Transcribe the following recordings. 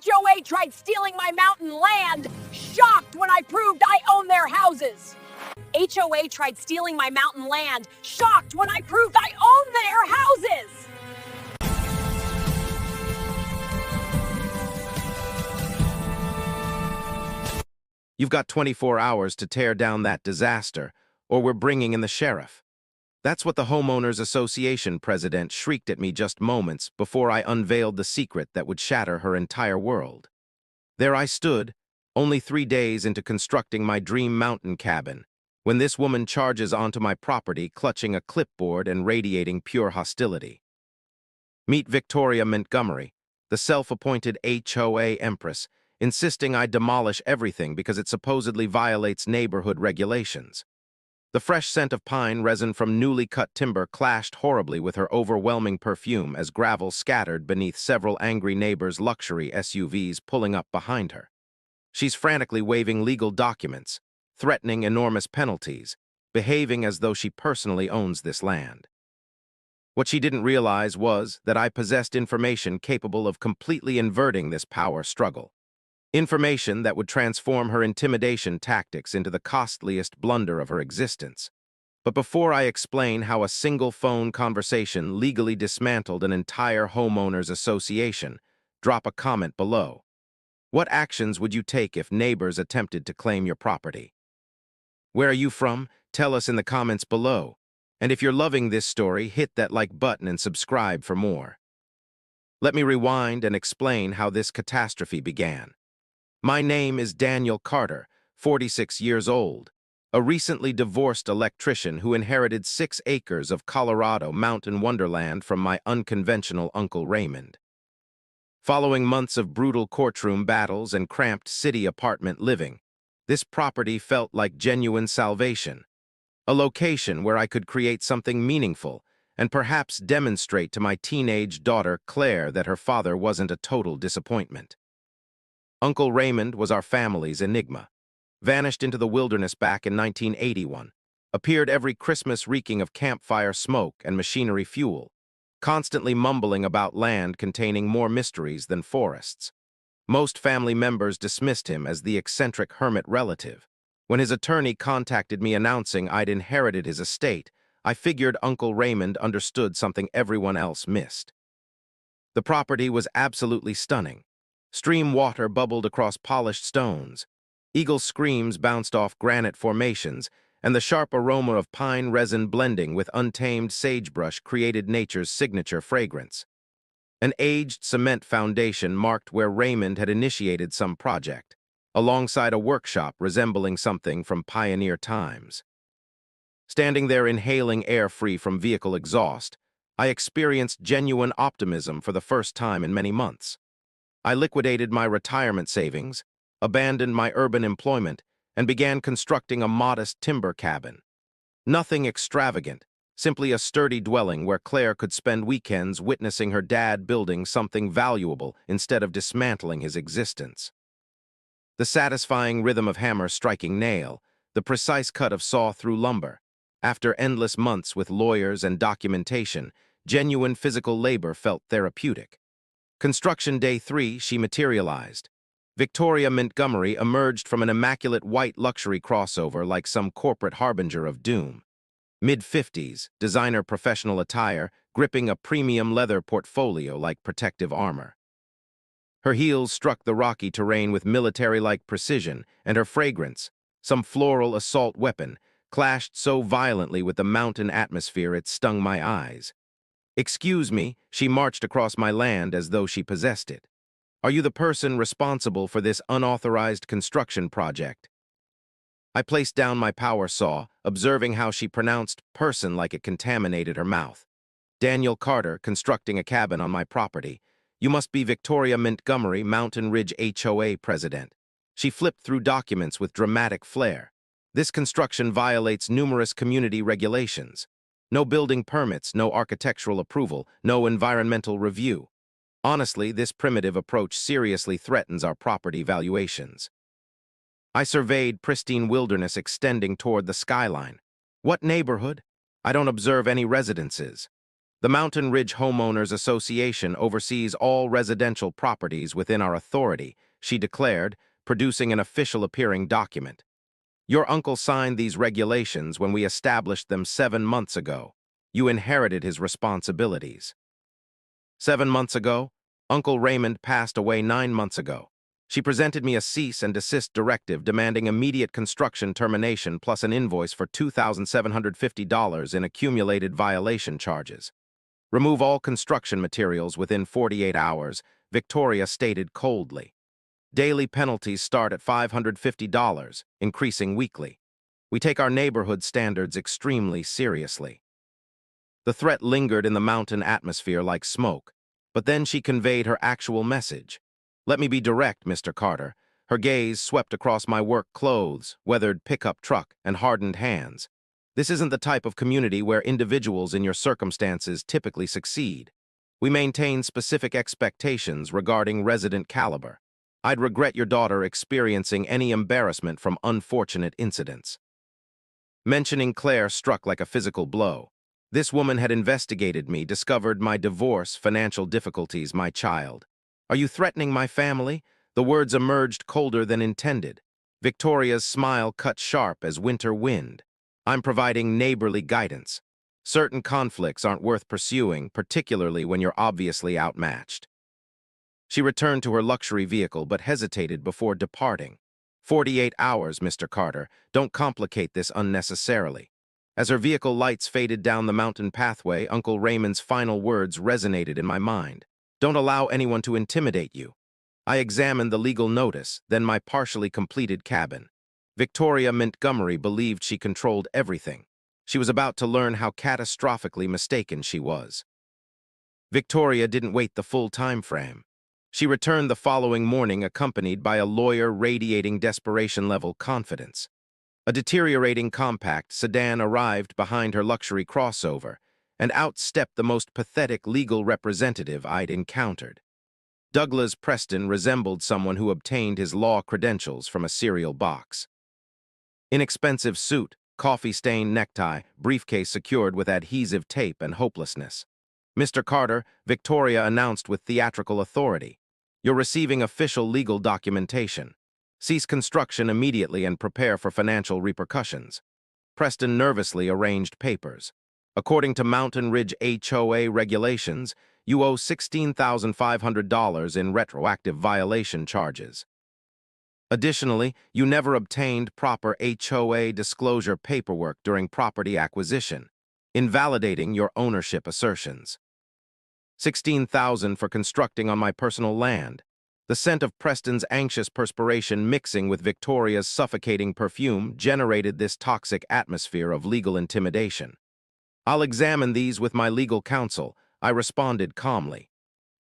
HOA tried stealing my mountain land, shocked when I proved I own their houses. HOA tried stealing my mountain land, shocked when I proved I own their houses. You've got 24 hours to tear down that disaster, or we're bringing in the sheriff. That's what the Homeowners Association president shrieked at me just moments before I unveiled the secret that would shatter her entire world. There I stood, only 3 days into constructing my dream mountain cabin, when this woman charges onto my property clutching a clipboard and radiating pure hostility. Meet Victoria Montgomery, the self-appointed HOA empress, insisting I demolish everything because it supposedly violates neighborhood regulations. The fresh scent of pine resin from newly cut timber clashed horribly with her overwhelming perfume as gravel scattered beneath several angry neighbors' luxury SUVs pulling up behind her. She's frantically waving legal documents, threatening enormous penalties, behaving as though she personally owns this land. What she didn't realize was that I possessed information capable of completely inverting this power struggle. Information that would transform her intimidation tactics into the costliest blunder of her existence. But before I explain how a single phone conversation legally dismantled an entire homeowners association, drop a comment below. What actions would you take if neighbors attempted to claim your property? Where are you from? Tell us in the comments below. And if you're loving this story, hit that like button and subscribe for more. Let me rewind and explain how this catastrophe began. My name is Daniel Carter, 46 years old, a recently divorced electrician who inherited 6 acres of Colorado mountain wonderland from my unconventional Uncle Raymond. Following months of brutal courtroom battles and cramped city apartment living, this property felt like genuine salvation, a location where I could create something meaningful and perhaps demonstrate to my teenage daughter Claire that her father wasn't a total disappointment. Uncle Raymond was our family's enigma. Vanished into the wilderness back in 1981. Appeared every Christmas reeking of campfire smoke and machinery fuel, constantly mumbling about land containing more mysteries than forests. Most family members dismissed him as the eccentric hermit relative. When his attorney contacted me announcing I'd inherited his estate, I figured Uncle Raymond understood something everyone else missed. The property was absolutely stunning. Stream water bubbled across polished stones. Eagle screams bounced off granite formations, and the sharp aroma of pine resin blending with untamed sagebrush created nature's signature fragrance. An aged cement foundation marked where Raymond had initiated some project, alongside a workshop resembling something from pioneer times. Standing there inhaling air free from vehicle exhaust, I experienced genuine optimism for the first time in many months. I liquidated my retirement savings, abandoned my urban employment, and began constructing a modest timber cabin. Nothing extravagant, simply a sturdy dwelling where Claire could spend weekends witnessing her dad building something valuable instead of dismantling his existence. The satisfying rhythm of hammer striking nail, the precise cut of saw through lumber. After endless months with lawyers and documentation, genuine physical labor felt therapeutic. Construction day 3, she materialized. Victoria Montgomery emerged from an immaculate white luxury crossover like some corporate harbinger of doom. Mid-50s, designer professional attire, gripping a premium leather portfolio like protective armor. Her heels struck the rocky terrain with military-like precision, and her fragrance, some floral assault weapon, clashed so violently with the mountain atmosphere it stung my eyes. "Excuse me," she marched across my land as though she possessed it. "Are you the person responsible for this unauthorized construction project?" I placed down my power saw, observing how she pronounced person like it contaminated her mouth. "Daniel Carter, constructing a cabin on my property. You must be Victoria Montgomery, Mountain Ridge HOA president." She flipped through documents with dramatic flair. "This construction violates numerous community regulations. No building permits, no architectural approval, no environmental review. Honestly, this primitive approach seriously threatens our property valuations." I surveyed pristine wilderness extending toward the skyline. "What neighborhood? I don't observe any residences." The Mountain Ridge Homeowners Association oversees all residential properties within our authority, she declared, producing an official appearing document. Your uncle signed these regulations when we established them 7 months ago. You inherited his responsibilities. 7 months ago? Uncle Raymond passed away 9 months ago. She presented me a cease and desist directive demanding immediate construction termination plus an invoice for $2,750 in accumulated violation charges. Remove all construction materials within 48 hours, Victoria stated coldly. Daily penalties start at $550, increasing weekly. We take our neighborhood standards extremely seriously. The threat lingered in the mountain atmosphere like smoke, but then she conveyed her actual message. Let me be direct, Mr. Carter. Her gaze swept across my work clothes, weathered pickup truck, and hardened hands. This isn't the type of community where individuals in your circumstances typically succeed. We maintain specific expectations regarding resident caliber. I'd regret your daughter experiencing any embarrassment from unfortunate incidents. Mentioning Claire struck like a physical blow. This woman had investigated me, discovered my divorce, financial difficulties, my child. Are you threatening my family? The words emerged colder than intended. Victoria's smile cut sharp as winter wind. I'm providing neighborly guidance. Certain conflicts aren't worth pursuing, particularly when you're obviously outmatched. She returned to her luxury vehicle but hesitated before departing. 48 hours, Mr. Carter. Don't complicate this unnecessarily. As her vehicle lights faded down the mountain pathway, Uncle Raymond's final words resonated in my mind. Don't allow anyone to intimidate you. I examined the legal notice, then my partially completed cabin. Victoria Montgomery believed she controlled everything. She was about to learn how catastrophically mistaken she was. Victoria didn't wait the full time frame. She returned the following morning accompanied by a lawyer radiating desperation-level confidence. A deteriorating compact sedan arrived behind her luxury crossover and outstepped the most pathetic legal representative I'd encountered. Douglas Preston resembled someone who obtained his law credentials from a cereal box. Inexpensive suit, coffee-stained necktie, briefcase secured with adhesive tape and hopelessness. Mr. Carter, Victoria announced with theatrical authority. You're receiving official legal documentation. Cease construction immediately and prepare for financial repercussions. Preston nervously arranged papers. According to Mountain Ridge HOA regulations, you owe $16,500 in retroactive violation charges. Additionally, you never obtained proper HOA disclosure paperwork during property acquisition, invalidating your ownership assertions. $16,000 for constructing on my personal land. The scent of Preston's anxious perspiration mixing with Victoria's suffocating perfume generated this toxic atmosphere of legal intimidation. I'll examine these with my legal counsel, I responded calmly.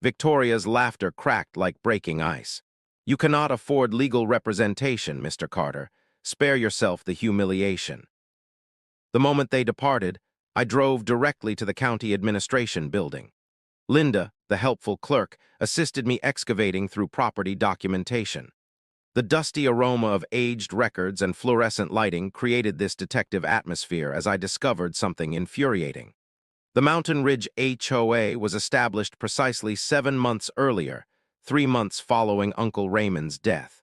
Victoria's laughter cracked like breaking ice. You cannot afford legal representation, Mr. Carter. Spare yourself the humiliation. The moment they departed, I drove directly to the county administration building. Linda, the helpful clerk, assisted me excavating through property documentation. The dusty aroma of aged records and fluorescent lighting created this detective atmosphere as I discovered something infuriating. The Mountain Ridge HOA was established precisely 7 months earlier, 3 months following Uncle Raymond's death.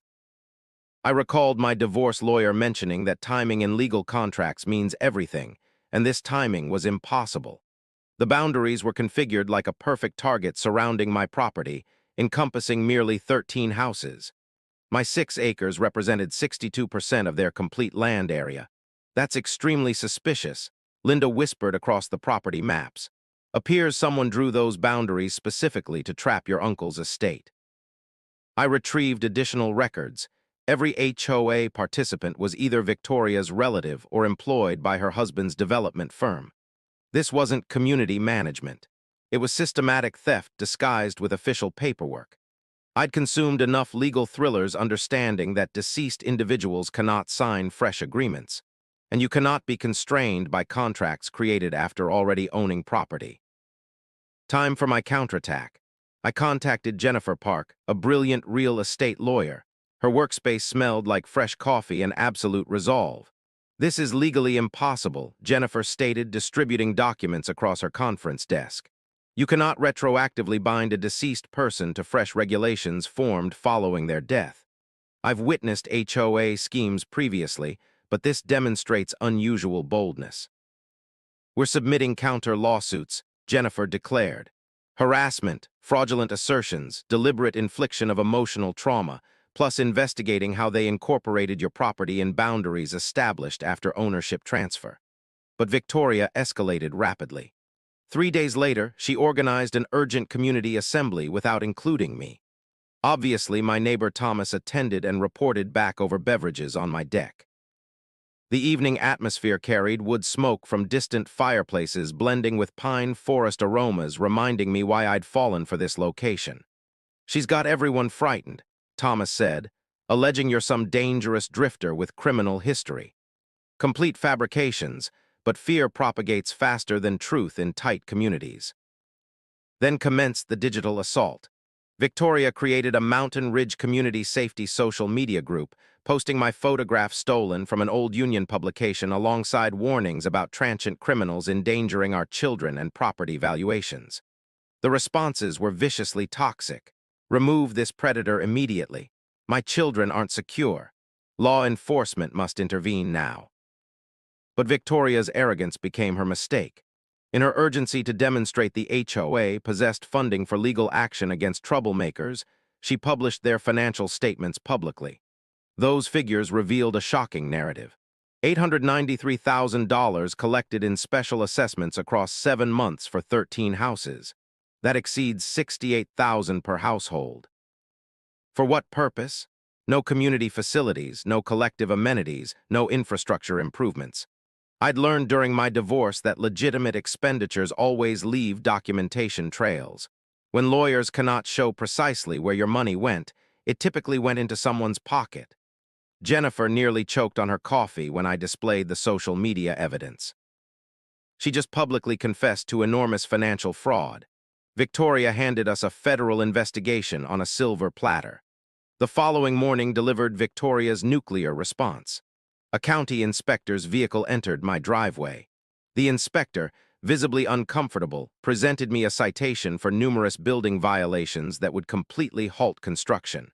I recalled my divorce lawyer mentioning that timing in legal contracts means everything, and this timing was impossible. The boundaries were configured like a perfect target surrounding my property, encompassing merely 13 houses. My 6 acres represented 62% of their complete land area. That's extremely suspicious, Linda whispered across the property maps. Appears someone drew those boundaries specifically to trap your uncle's estate. I retrieved additional records. Every HOA participant was either Victoria's relative or employed by her husband's development firm. This wasn't community management. It was systematic theft disguised with official paperwork. I'd consumed enough legal thrillers understanding that deceased individuals cannot sign fresh agreements, and you cannot be constrained by contracts created after already owning property. Time for my counterattack. I contacted Jennifer Park, a brilliant real estate lawyer. Her workspace smelled like fresh coffee and absolute resolve. This is legally impossible, Jennifer stated, distributing documents across her conference desk. You cannot retroactively bind a deceased person to fresh regulations formed following their death. I've witnessed HOA schemes previously, but this demonstrates unusual boldness. We're submitting counter lawsuits, Jennifer declared. Harassment, fraudulent assertions, deliberate infliction of emotional trauma, plus investigating how they incorporated your property in boundaries established after ownership transfer. But Victoria escalated rapidly. 3 days later, she organized an urgent community assembly without including me. Obviously, my neighbor Thomas attended and reported back over beverages on my deck. The evening atmosphere carried wood smoke from distant fireplaces blending with pine forest aromas, reminding me why I'd fallen for this location. "She's got everyone frightened," Thomas said, alleging you're some dangerous drifter with criminal history. Complete fabrications, but fear propagates faster than truth in tight communities. Then commenced the digital assault. Victoria created a Mountain Ridge Community Safety social media group, posting my photograph stolen from an old Union publication alongside warnings about transient criminals endangering our children and property valuations. The responses were viciously toxic. "Remove this predator immediately. My children aren't secure. Law enforcement must intervene now." But Victoria's arrogance became her mistake. In her urgency to demonstrate the HOA possessed funding for legal action against troublemakers, she published their financial statements publicly. Those figures revealed a shocking narrative. $893,000 collected in special assessments across 7 months for 13 houses. That exceeds $68,000 per household. For what purpose? No community facilities, no collective amenities, no infrastructure improvements. I'd learned during my divorce that legitimate expenditures always leave documentation trails. When lawyers cannot show precisely where your money went, it typically went into someone's pocket. Jennifer nearly choked on her coffee when I displayed the social media evidence. She just publicly confessed to enormous financial fraud. Victoria handed us a federal investigation on a silver platter. The following morning delivered Victoria's nuclear response. A county inspector's vehicle entered my driveway. The inspector, visibly uncomfortable, presented me a citation for numerous building violations that would completely halt construction.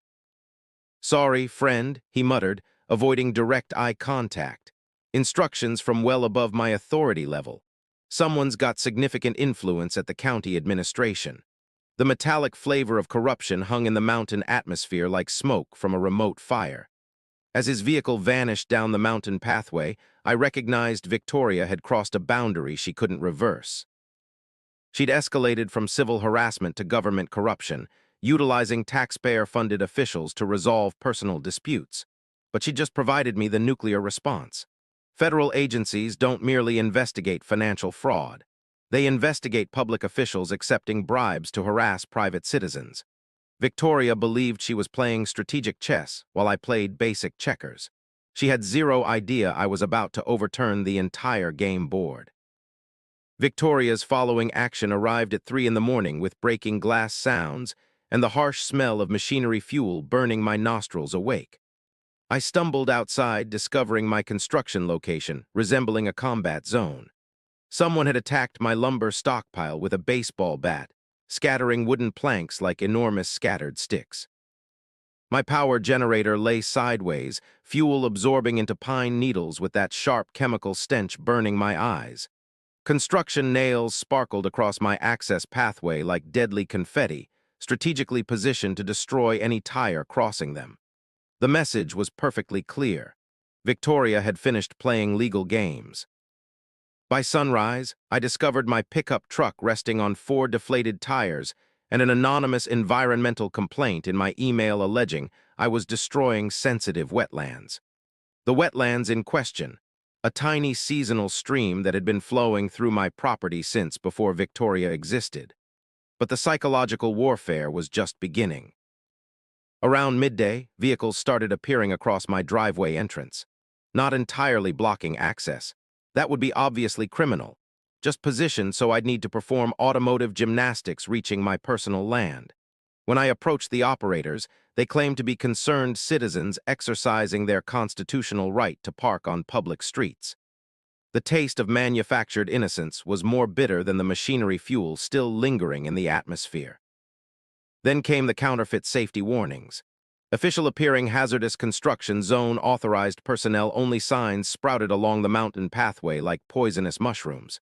"Sorry, friend," he muttered, avoiding direct eye contact. "Instructions from well above my authority level. Someone's got significant influence at the county administration." The metallic flavor of corruption hung in the mountain atmosphere like smoke from a remote fire. As his vehicle vanished down the mountain pathway, I recognized Victoria had crossed a boundary she couldn't reverse. She'd escalated from civil harassment to government corruption, utilizing taxpayer-funded officials to resolve personal disputes. But she just provided me the nuclear response. Federal agencies don't merely investigate financial fraud. They investigate public officials accepting bribes to harass private citizens. Victoria believed she was playing strategic chess while I played basic checkers. She had zero idea I was about to overturn the entire game board. Victoria's following action arrived at 3 in the morning with breaking glass sounds and the harsh smell of machinery fuel burning my nostrils awake. I stumbled outside, discovering my construction location, resembling a combat zone. Someone had attacked my lumber stockpile with a baseball bat, scattering wooden planks like enormous scattered sticks. My power generator lay sideways, fuel absorbing into pine needles with that sharp chemical stench burning my eyes. Construction nails sparkled across my access pathway like deadly confetti, strategically positioned to destroy any tire crossing them. The message was perfectly clear. Victoria had finished playing legal games. By sunrise, I discovered my pickup truck resting on 4 deflated tires and an anonymous environmental complaint in my email alleging I was destroying sensitive wetlands. The wetlands in question, a tiny seasonal stream that had been flowing through my property since before Victoria existed. But the psychological warfare was just beginning. Around midday, vehicles started appearing across my driveway entrance, not entirely blocking access. That would be obviously criminal, just positioned so I'd need to perform automotive gymnastics reaching my personal land. When I approached the operators, they claimed to be concerned citizens exercising their constitutional right to park on public streets. The taste of manufactured innocence was more bitter than the machinery fuel still lingering in the atmosphere. Then came the counterfeit safety warnings. Official appearing hazardous construction zone authorized personnel only signs sprouted along the mountain pathway like poisonous mushrooms.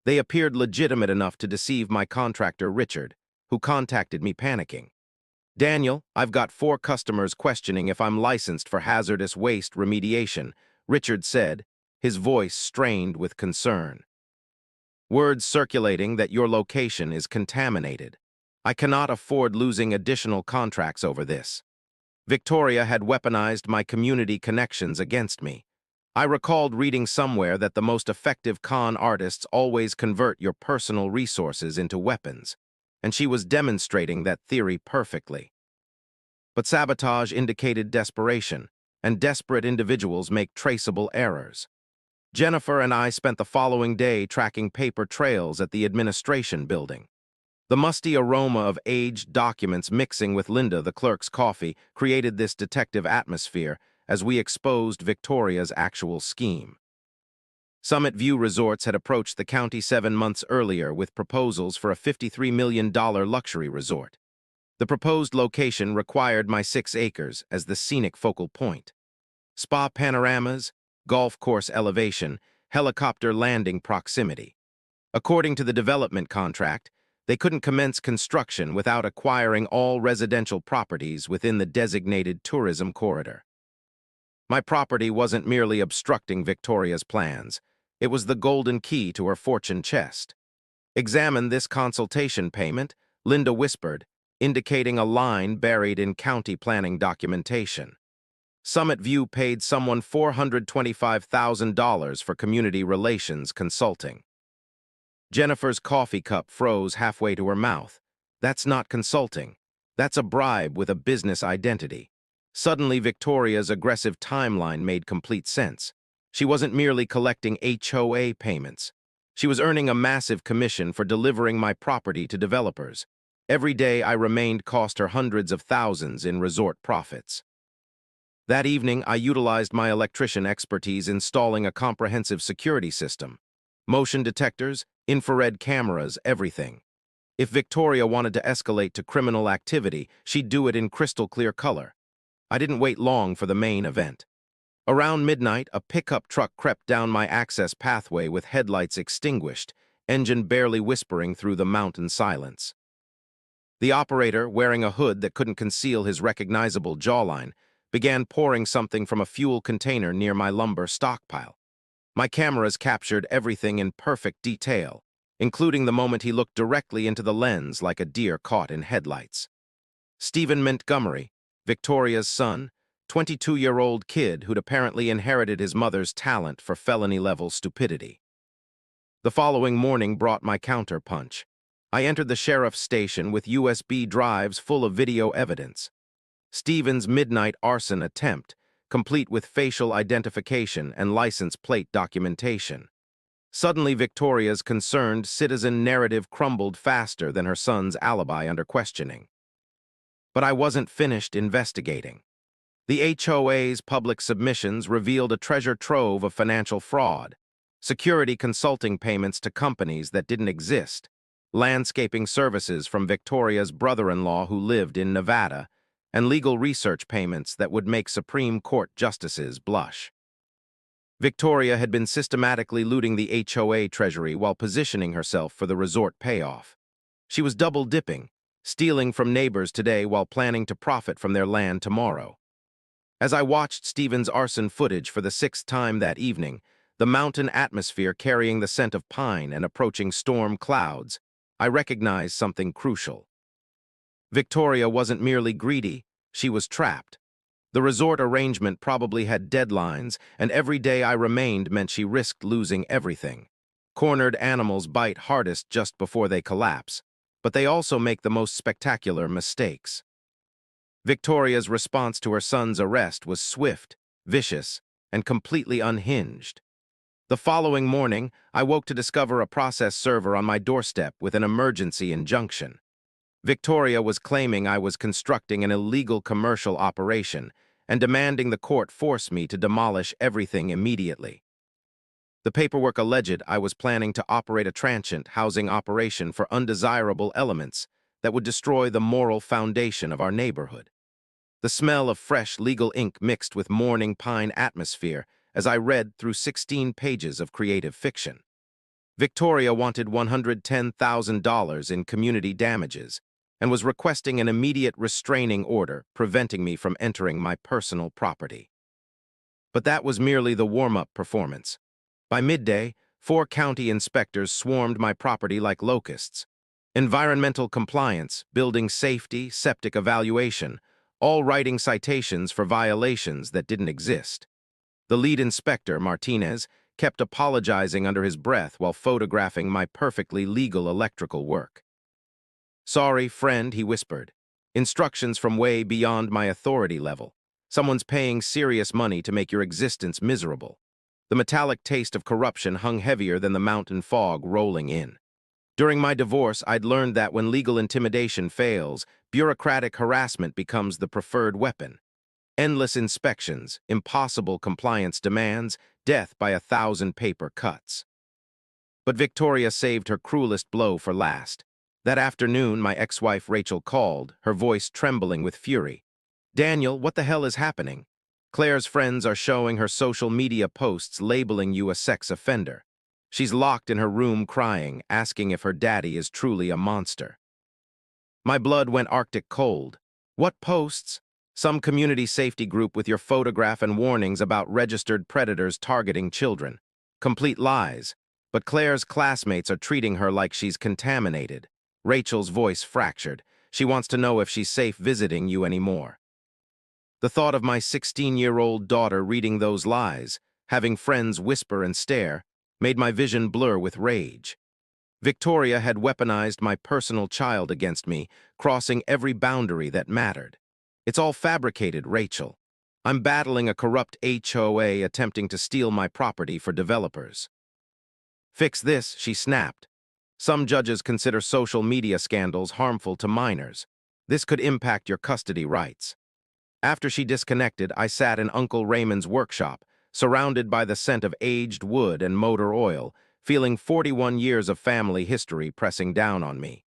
They appeared legitimate enough to deceive my contractor, Richard, who contacted me panicking. "Daniel, I've got 4 customers questioning if I'm licensed for hazardous waste remediation," Richard said, his voice strained with concern. "Words circulating that your location is contaminated. I cannot afford losing additional contracts over this." Victoria had weaponized my community connections against me. I recalled reading somewhere that the most effective con artists always convert your personal resources into weapons, and she was demonstrating that theory perfectly. But sabotage indicated desperation, and desperate individuals make traceable errors. Jennifer and I spent the following day tracking paper trails at the administration building. The musty aroma of aged documents mixing with Linda, the clerk's coffee, created this detective atmosphere as we exposed Victoria's actual scheme. Summit View Resorts had approached the county 7 months earlier with proposals for a $53 million luxury resort. The proposed location required my 6 acres as the scenic focal point. Spa panoramas, golf course elevation, helicopter landing proximity. According to the development contract, they couldn't commence construction without acquiring all residential properties within the designated tourism corridor. My property wasn't merely obstructing Victoria's plans. It was the golden key to her fortune chest. "Examine this consultation payment," Linda whispered, indicating a line buried in county planning documentation. Summit View paid someone $425,000 for community relations consulting. Jennifer's coffee cup froze halfway to her mouth. "That's not consulting. That's a bribe with a business identity." Suddenly, Victoria's aggressive timeline made complete sense. She wasn't merely collecting HOA payments. She was earning a massive commission for delivering my property to developers. Every day I remained cost her hundreds of thousands in resort profits. That evening, I utilized my electrician expertise installing a comprehensive security system. Motion detectors, infrared cameras, everything. If Victoria wanted to escalate to criminal activity, she'd do it in crystal clear color. I didn't wait long for the main event. Around midnight, a pickup truck crept down my access pathway with headlights extinguished, engine barely whispering through the mountain silence. The operator, wearing a hood that couldn't conceal his recognizable jawline, began pouring something from a fuel container near my lumber stockpile. My cameras captured everything in perfect detail, including the moment he looked directly into the lens like a deer caught in headlights. Stephen Montgomery, Victoria's son, 22-year-old kid who'd apparently inherited his mother's talent for felony-level stupidity. The following morning brought my counterpunch. I entered the sheriff's station with USB drives full of video evidence. Stephen's midnight arson attempt, complete with facial identification and license plate documentation. Suddenly, Victoria's concerned citizen narrative crumbled faster than her son's alibi under questioning. But I wasn't finished investigating. The HOA's public submissions revealed a treasure trove of financial fraud, security consulting payments to companies that didn't exist, landscaping services from Victoria's brother-in-law who lived in Nevada, and legal research payments that would make Supreme Court justices blush. Victoria had been systematically looting the HOA treasury while positioning herself for the resort payoff. She was double-dipping, stealing from neighbors today while planning to profit from their land tomorrow. As I watched Stephen's arson footage for the 6th time that evening, the mountain atmosphere carrying the scent of pine and approaching storm clouds, I recognized something crucial. Victoria wasn't merely greedy, she was trapped. The resort arrangement probably had deadlines, and every day I remained meant she risked losing everything. Cornered animals bite hardest just before they collapse, but they also make the most spectacular mistakes. Victoria's response to her son's arrest was swift, vicious, and completely unhinged. The following morning, I woke to discover a process server on my doorstep with an emergency injunction. Victoria was claiming I was constructing an illegal commercial operation and demanding the court force me to demolish everything immediately. The paperwork alleged I was planning to operate a transient housing operation for undesirable elements that would destroy the moral foundation of our neighborhood. The smell of fresh legal ink mixed with morning pine atmosphere as I read through 16 pages of creative fiction. Victoria wanted $110,000 in community damages and was requesting an immediate restraining order preventing me from entering my personal property. But that was merely the warm-up performance. By midday, 4 county inspectors swarmed my property like locusts. Environmental compliance, building safety, septic evaluation, all writing citations for violations that didn't exist. The lead inspector, Martinez, kept apologizing under his breath while photographing my perfectly legal electrical work. "Sorry, friend," he whispered. "Instructions from way beyond my authority level. Someone's paying serious money to make your existence miserable." The metallic taste of corruption hung heavier than the mountain fog rolling in. During my divorce, I'd learned that when legal intimidation fails, bureaucratic harassment becomes the preferred weapon. Endless inspections, impossible compliance demands, death by 1,000 paper cuts. But Victoria saved her cruelest blow for last. That afternoon, my ex-wife Rachel called, her voice trembling with fury. "Daniel, what the hell is happening? Claire's friends are showing her social media posts labeling you a sex offender. She's locked in her room crying, asking if her daddy is truly a monster." My blood went Arctic cold. What posts? Some community safety group with your photograph and warnings about registered predators targeting children. Complete lies. But Claire's classmates are treating her like she's contaminated. Rachel's voice fractured. She wants to know if she's safe visiting you anymore. The thought of my 16-year-old daughter reading those lies, having friends whisper and stare, made my vision blur with rage. Victoria had weaponized my personal child against me, crossing every boundary that mattered. "It's all fabricated, Rachel. I'm battling a corrupt HOA attempting to steal my property for developers." "Fix this," she snapped. "Some judges consider social media scandals harmful to minors. This could impact your custody rights." After she disconnected, I sat in Uncle Raymond's workshop, surrounded by the scent of aged wood and motor oil, feeling 41 years of family history pressing down on me.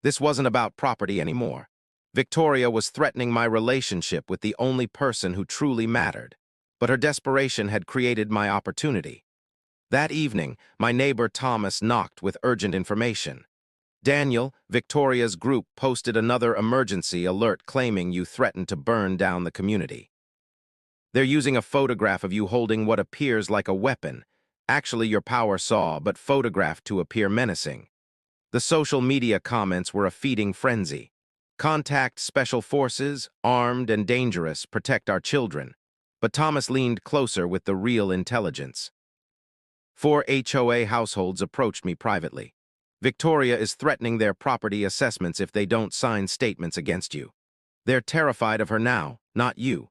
This wasn't about property anymore. Victoria was threatening my relationship with the only person who truly mattered, but her desperation had created my opportunity. That evening, my neighbor Thomas knocked with urgent information. "Daniel, Victoria's group posted another emergency alert claiming you threatened to burn down the community. They're using a photograph of you holding what appears like a weapon, actually your power saw, but photographed to appear menacing." The social media comments were a feeding frenzy. "Contact special forces, armed and dangerous, protect our children." But Thomas leaned closer with the real intelligence. 4 HOA households approached me privately. "Victoria is threatening their property assessments if they don't sign statements against you. They're terrified of her now, not you."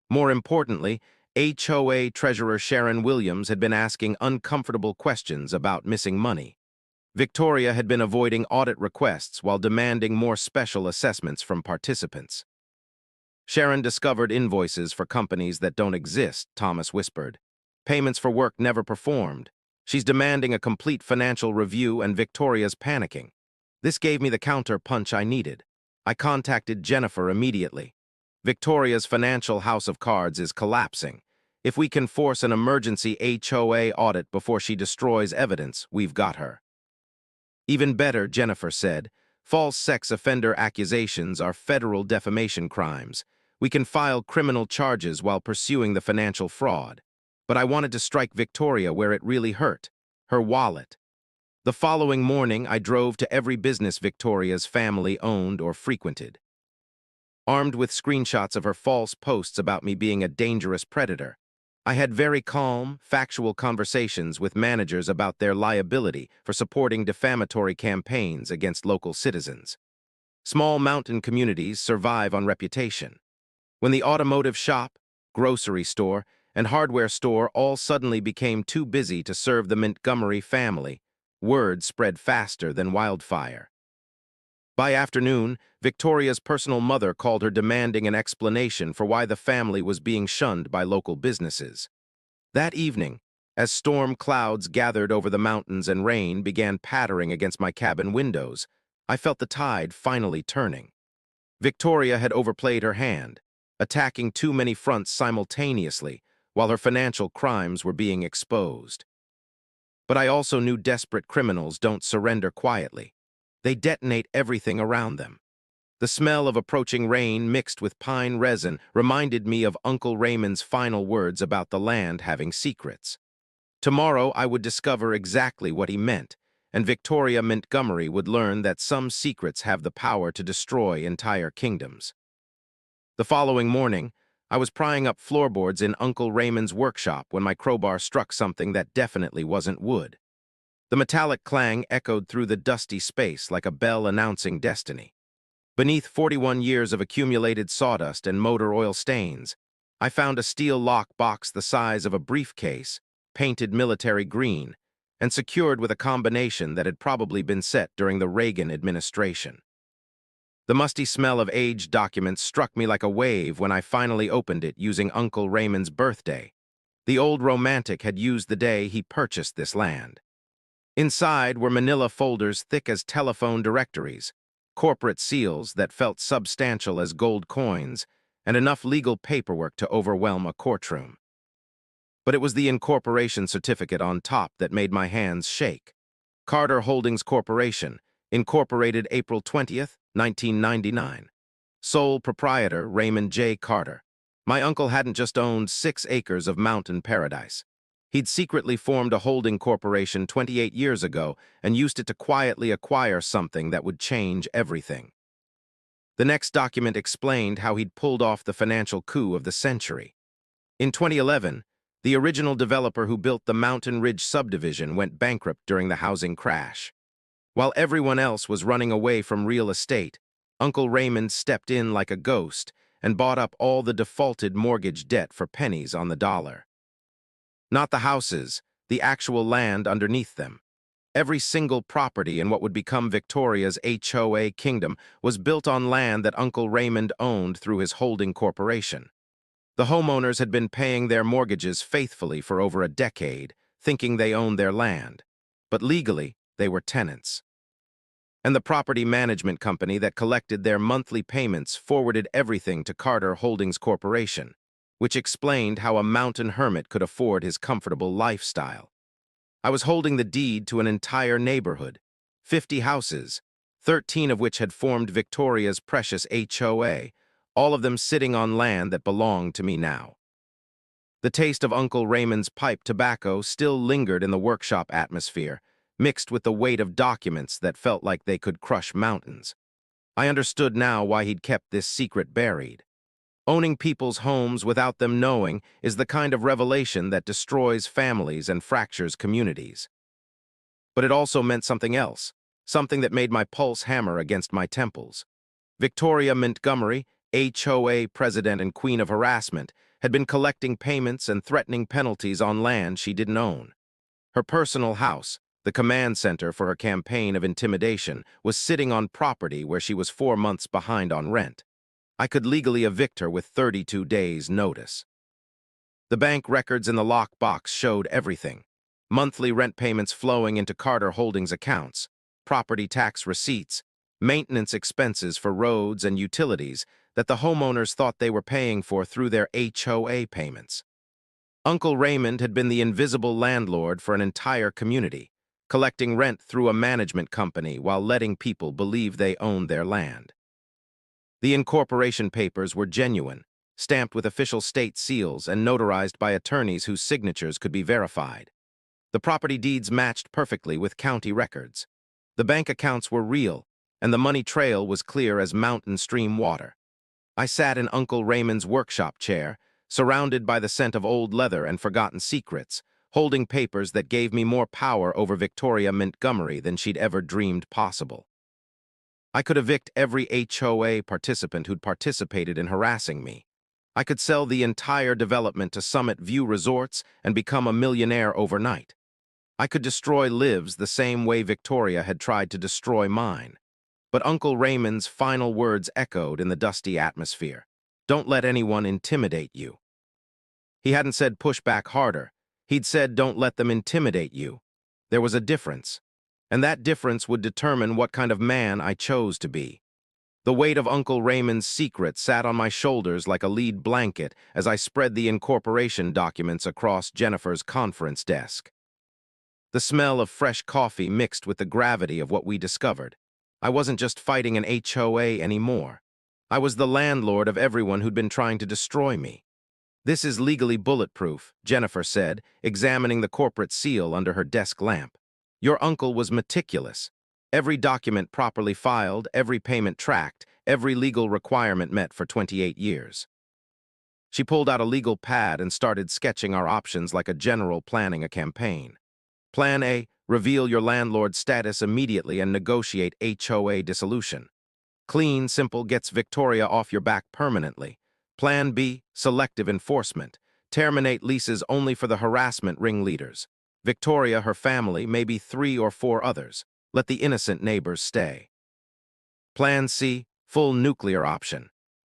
More importantly, HOA Treasurer Sharon Williams had been asking uncomfortable questions about missing money. Victoria had been avoiding audit requests while demanding more special assessments from participants. "Sharon discovered invoices for companies that don't exist," Thomas whispered. "Payments for work never performed. She's demanding a complete financial review and Victoria's panicking." This gave me the counter-punch I needed. I contacted Jennifer immediately. "Victoria's financial house of cards is collapsing. If we can force an emergency HOA audit before she destroys evidence, we've got her." "Even better," Jennifer said. "False sex offender accusations are federal defamation crimes. We can file criminal charges while pursuing the financial fraud." But I wanted to strike Victoria where it really hurt, her wallet. The following morning, I drove to every business Victoria's family owned or frequented. Armed with screenshots of her false posts about me being a dangerous predator, I had very calm, factual conversations with managers about their liability for supporting defamatory campaigns against local citizens. Small mountain communities survive on reputation. When the automotive shop, grocery store, and hardware store all suddenly became too busy to serve the Montgomery family, word spread faster than wildfire. By afternoon, Victoria's personal mother called her demanding an explanation for why the family was being shunned by local businesses. That evening, As storm clouds gathered over the mountains and rain began pattering against my cabin windows, I felt the tide finally turning. Victoria had overplayed her hand, attacking too many fronts simultaneously while her financial crimes were being exposed. But I also knew desperate criminals don't surrender quietly. They detonate everything around them. The smell of approaching rain mixed with pine resin reminded me of Uncle Raymond's final words about the land having secrets. Tomorrow I would discover exactly what he meant, and Victoria Montgomery would learn that some secrets have the power to destroy entire kingdoms. The following morning, I was prying up floorboards in Uncle Raymond's workshop when my crowbar struck something that definitely wasn't wood. The metallic clang echoed through the dusty space like a bell announcing destiny. Beneath 41 years of accumulated sawdust and motor oil stains, I found a steel lock box the size of a briefcase, painted military green, and secured with a combination that had probably been set during the Reagan administration. The musty smell of aged documents struck me like a wave when I finally opened it using Uncle Raymond's birthday. The old romantic had used the day he purchased this land. Inside were manila folders thick as telephone directories, corporate seals that felt substantial as gold coins, and enough legal paperwork to overwhelm a courtroom. But it was the incorporation certificate on top that made my hands shake. Carter Holdings Corporation, incorporated April 20th, 1999. Sole proprietor Raymond J. Carter. My uncle hadn't just owned 6 acres of mountain paradise. He'd secretly formed a holding corporation 28 years ago and used it to quietly acquire something that would change everything. The next document explained how he'd pulled off the financial coup of the century. In 2011, the original developer who built the Mountain Ridge subdivision went bankrupt during the housing crash. While everyone else was running away from real estate, Uncle Raymond stepped in like a ghost and bought up all the defaulted mortgage debt for pennies on the dollar. Not the houses, the actual land underneath them. Every single property in what would become Victoria's HOA kingdom was built on land that Uncle Raymond owned through his holding corporation. The homeowners had been paying their mortgages faithfully for over a decade, thinking they owned their land. But legally, they were tenants. And the property management company that collected their monthly payments forwarded everything to Carter Holdings Corporation, which explained how a mountain hermit could afford his comfortable lifestyle. I was holding the deed to an entire neighborhood, 50 houses, 13 of which had formed Victoria's precious HOA, all of them sitting on land that belonged to me now. The taste of Uncle Raymond's pipe tobacco still lingered in the workshop atmosphere, mixed with the weight of documents that felt like they could crush mountains. I understood now why he'd kept this secret buried. Owning people's homes without them knowing is the kind of revelation that destroys families and fractures communities. But it also meant something else, something that made my pulse hammer against my temples. Victoria Montgomery, HOA president and queen of harassment, had been collecting payments and threatening penalties on land she didn't own. Her personal house, the command center for her campaign of intimidation, was sitting on property where she was 4 months behind on rent. I could legally evict her with 32 days' notice. The bank records in the lockbox showed everything. Monthly rent payments flowing into Carter Holdings accounts, property tax receipts, maintenance expenses for roads and utilities that the homeowners thought they were paying for through their HOA payments. Uncle Raymond had been the invisible landlord for an entire community, collecting rent through a management company while letting people believe they owned their land. The incorporation papers were genuine, stamped with official state seals and notarized by attorneys whose signatures could be verified. The property deeds matched perfectly with county records. The bank accounts were real, and the money trail was clear as mountain stream water. I sat in Uncle Raymond's workshop chair, surrounded by the scent of old leather and forgotten secrets, holding papers that gave me more power over Victoria Montgomery than she'd ever dreamed possible. I could evict every HOA participant who'd participated in harassing me. I could sell the entire development to Summit View Resorts and become a millionaire overnight. I could destroy lives the same way Victoria had tried to destroy mine. But Uncle Raymond's final words echoed in the dusty atmosphere. Don't let anyone intimidate you. He hadn't said push back harder. He'd said, "Don't let them intimidate you." There was a difference, and that difference would determine what kind of man I chose to be. The weight of Uncle Raymond's secret sat on my shoulders like a lead blanket as I spread the incorporation documents across Jennifer's conference desk. The smell of fresh coffee mixed with the gravity of what we discovered. I wasn't just fighting an HOA anymore. I was the landlord of everyone who'd been trying to destroy me. "This is legally bulletproof," Jennifer said, examining the corporate seal under her desk lamp. "Your uncle was meticulous. Every document properly filed, every payment tracked, every legal requirement met for 28 years. She pulled out a legal pad and started sketching our options like a general planning a campaign. Plan A, reveal your landlord's status immediately and negotiate HOA dissolution. Clean, simple, gets Victoria off your back permanently. Plan B, selective enforcement. Terminate leases only for the harassment ringleaders. Victoria, her family, maybe 3 or 4 others. Let the innocent neighbors stay. Plan C, full nuclear option.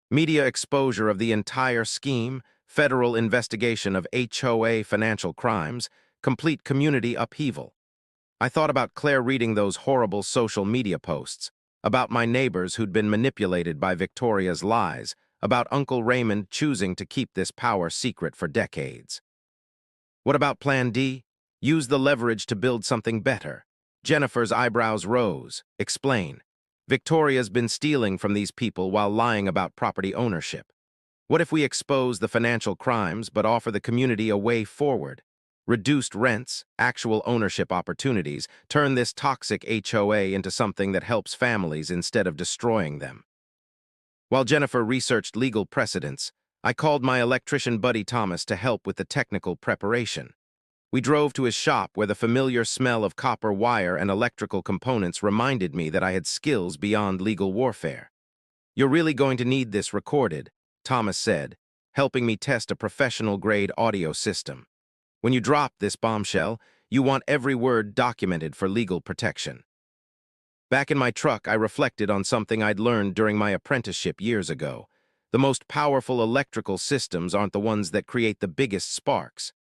Media exposure of the entire scheme, federal investigation of HOA financial crimes, complete community upheaval. I thought about Claire reading those horrible social media posts, about my neighbors who'd been manipulated by Victoria's lies, about Uncle Raymond choosing to keep this power secret for decades. What about Plan D? Use the leverage to build something better. Jennifer's eyebrows rose. Explain. Victoria's been stealing from these people while lying about property ownership. What if we expose the financial crimes but offer the community a way forward? Reduced rents, actual ownership opportunities, turn this toxic HOA into something that helps families instead of destroying them. While Jennifer researched legal precedents, I called my electrician buddy Thomas to help with the technical preparation. We drove to his shop where the familiar smell of copper wire and electrical components reminded me that I had skills beyond legal warfare. "You're really going to need this recorded," Thomas said, helping me test a professional-grade audio system. "When you drop this bombshell, you want every word documented for legal protection." Back in my truck, I reflected on something I'd learned during my apprenticeship years ago. The most powerful electrical systems aren't the ones that create the biggest sparks.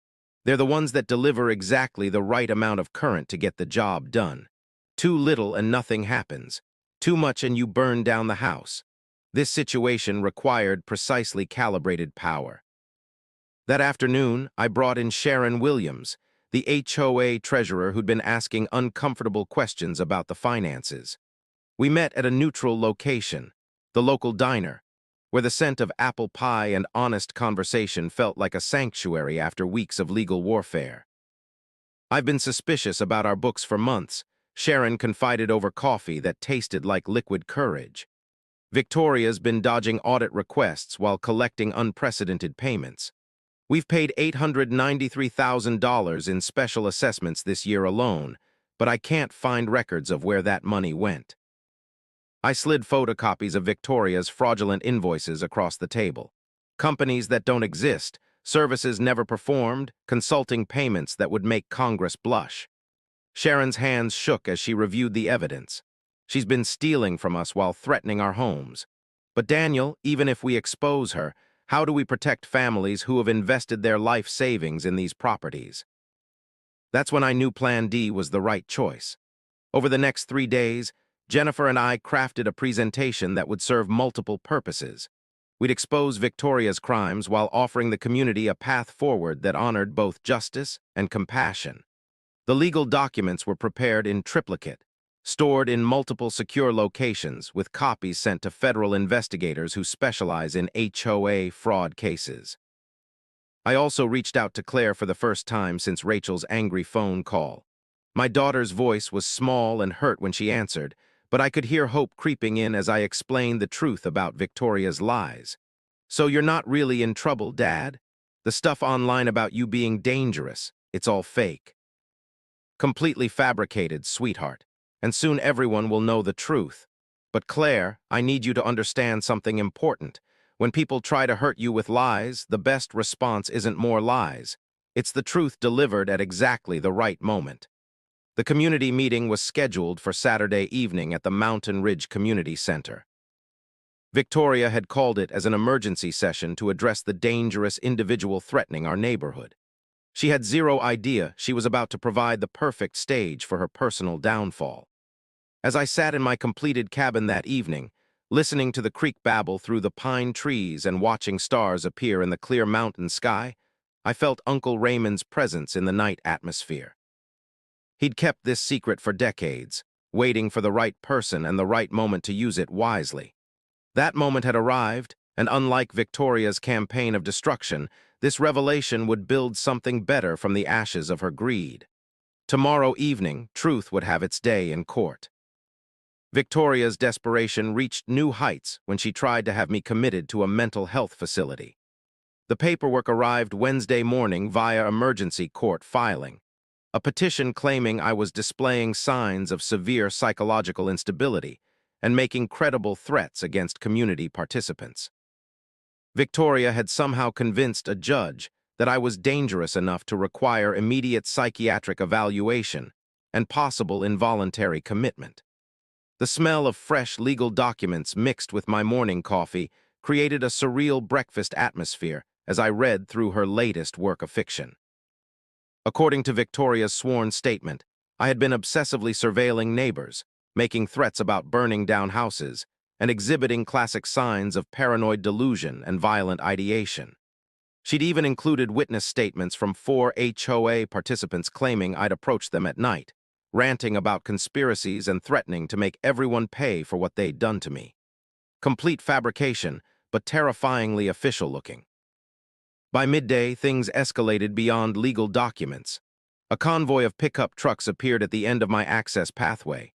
They're the ones that deliver exactly the right amount of current to get the job done. Too little and nothing happens. Too much and you burn down the house. This situation required precisely calibrated power. That afternoon, I brought in Sharon Williams, the HOA treasurer who'd been asking uncomfortable questions about the finances. We met at a neutral location, the local diner, where the scent of apple pie and honest conversation felt like a sanctuary after weeks of legal warfare. "I've been suspicious about our books for months," Sharon confided over coffee that tasted like liquid courage. "Victoria's been dodging audit requests while collecting unprecedented payments. We've paid $893,000 in special assessments this year alone, but I can't find records of where that money went." I slid photocopies of Victoria's fraudulent invoices across the table. Companies that don't exist, services never performed, consulting payments that would make Congress blush. Sharon's hands shook as she reviewed the evidence. "She's been stealing from us while threatening our homes. But Daniel, even if we expose her, how do we protect families who have invested their life savings in these properties?" That's when I knew Plan D was the right choice. Over the next 3 days, Jennifer and I crafted a presentation that would serve multiple purposes. We'd expose Victoria's crimes while offering the community a path forward that honored both justice and compassion. The legal documents were prepared in triplicate, stored in multiple secure locations with copies sent to federal investigators who specialize in HOA fraud cases. I also reached out to Claire for the first time since Rachel's angry phone call. My daughter's voice was small and hurt when she answered, but I could hear hope creeping in as I explained the truth about Victoria's lies. "So you're not really in trouble, Dad? The stuff online about you being dangerous, it's all fake." "Completely fabricated, sweetheart, and soon everyone will know the truth. But Claire, I need you to understand something important. When people try to hurt you with lies, the best response isn't more lies. It's the truth delivered at exactly the right moment." The community meeting was scheduled for Saturday evening at the Mountain Ridge Community Center. Victoria had called it as an emergency session to address the dangerous individual threatening our neighborhood. She had zero idea she was about to provide the perfect stage for her personal downfall. As I sat in my completed cabin that evening, listening to the creek babble through the pine trees and watching stars appear in the clear mountain sky, I felt Uncle Raymond's presence in the night atmosphere. He'd kept this secret for decades, waiting for the right person and the right moment to use it wisely. That moment had arrived, and unlike Victoria's campaign of destruction, this revelation would build something better from the ashes of her greed. Tomorrow evening, truth would have its day in court. Victoria's desperation reached new heights when she tried to have me committed to a mental health facility. The paperwork arrived Wednesday morning via emergency court filing, a petition claiming I was displaying signs of severe psychological instability and making credible threats against community participants. Victoria had somehow convinced a judge that I was dangerous enough to require immediate psychiatric evaluation and possible involuntary commitment. The smell of fresh legal documents mixed with my morning coffee created a surreal breakfast atmosphere as I read through her latest work of fiction. According to Victoria's sworn statement, I had been obsessively surveilling neighbors, making threats about burning down houses, and exhibiting classic signs of paranoid delusion and violent ideation. She'd even included witness statements from 4 HOA participants claiming I'd approached them at night, ranting about conspiracies and threatening to make everyone pay for what they'd done to me. Complete fabrication, but terrifyingly official-looking. By midday, things escalated beyond legal documents. A convoy of pickup trucks appeared at the end of my access pathway.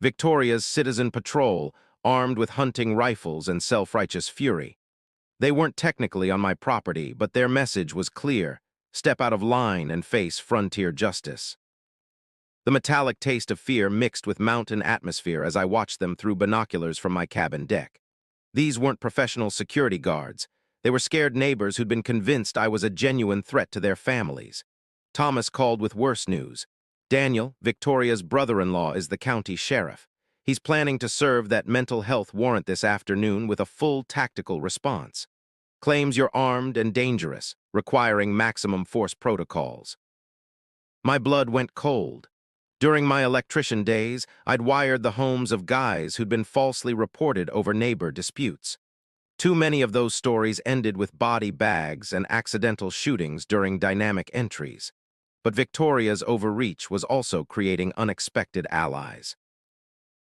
Victoria's citizen patrol, armed with hunting rifles and self-righteous fury. They weren't technically on my property, but their message was clear: step out of line and face frontier justice. The metallic taste of fear mixed with mountain atmosphere as I watched them through binoculars from my cabin deck. These weren't professional security guards. They were scared neighbors who'd been convinced I was a genuine threat to their families. Thomas called with worse news. Daniel, Victoria's brother-in-law, is the county sheriff. He's planning to serve that mental health warrant this afternoon with a full tactical response. Claims you're armed and dangerous, requiring maximum force protocols. My blood went cold. During my electrician days, I'd wired the homes of guys who'd been falsely reported over neighbor disputes. Too many of those stories ended with body bags and accidental shootings during dynamic entries. But Victoria's overreach was also creating unexpected allies.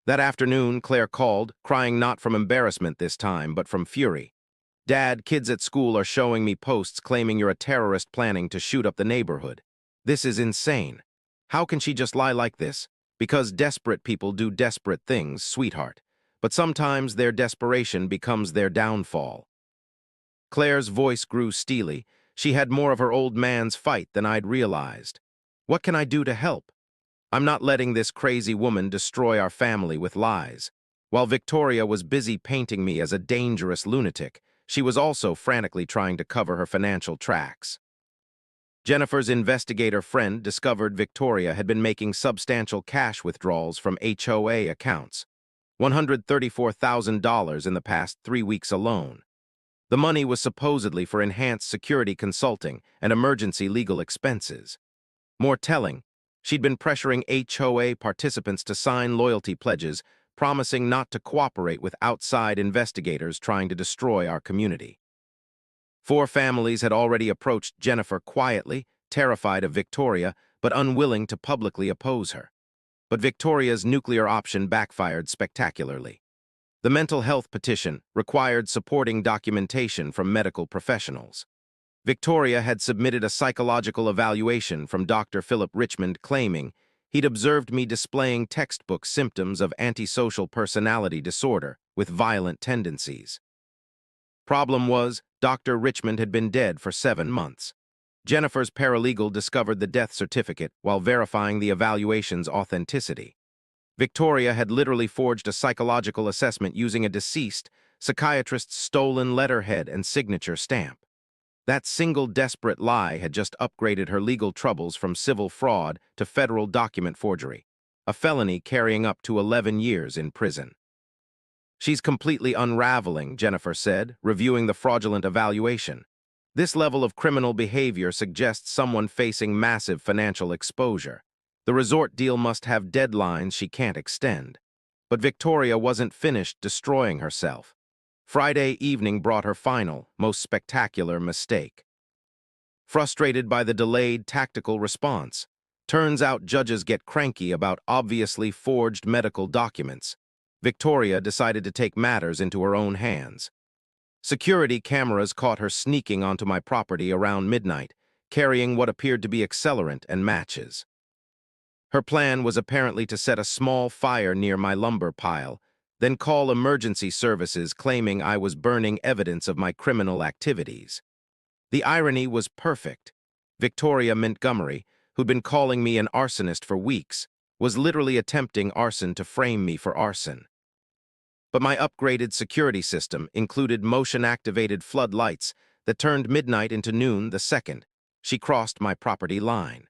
That afternoon, Claire called, crying not from embarrassment this time, but from fury. "Dad, kids at school are showing me posts claiming you're a terrorist planning to shoot up the neighborhood. This is insane. How can she just lie like this? Because desperate people do desperate things, sweetheart. But sometimes their desperation becomes their downfall." Claire's voice grew steely. She had more of her old man's fight than I'd realized. What can I do to help? I'm not letting this crazy woman destroy our family with lies. While Victoria was busy painting me as a dangerous lunatic, she was also frantically trying to cover her financial tracks. Jennifer's investigator friend discovered Victoria had been making substantial cash withdrawals from HOA accounts, $134,000 in the past 3 weeks alone. The money was supposedly for enhanced security consulting and emergency legal expenses. More telling, she'd been pressuring HOA participants to sign loyalty pledges, promising not to cooperate with outside investigators trying to destroy our community. 4 families had already approached Jennifer quietly, terrified of Victoria, but unwilling to publicly oppose her. But Victoria's nuclear option backfired spectacularly. The mental health petition required supporting documentation from medical professionals. Victoria had submitted a psychological evaluation from Dr. Philip Richmond claiming he'd observed me displaying textbook symptoms of antisocial personality disorder with violent tendencies. Problem was, Dr. Richmond had been dead for 7 months. Jennifer's paralegal discovered the death certificate while verifying the evaluation's authenticity. Victoria had literally forged a psychological assessment using a deceased psychiatrist's stolen letterhead and signature stamp. That single desperate lie had just upgraded her legal troubles from civil fraud to federal document forgery, a felony carrying up to 11 years in prison. "She's completely unraveling," Jennifer said, reviewing the fraudulent evaluation. This level of criminal behavior suggests someone facing massive financial exposure. The resort deal must have deadlines she can't extend. But Victoria wasn't finished destroying herself. Friday evening brought her final, most spectacular mistake. Frustrated by the delayed tactical response, turns out judges get cranky about obviously forged medical documents. Victoria decided to take matters into her own hands. Security cameras caught her sneaking onto my property around midnight, carrying what appeared to be accelerant and matches. Her plan was apparently to set a small fire near my lumber pile, then call emergency services claiming I was burning evidence of my criminal activities. The irony was perfect. Victoria Montgomery, who'd been calling me an arsonist for weeks, was literally attempting arson to frame me for arson. But my upgraded security system included motion-activated floodlights that turned midnight into noon the second she crossed my property line.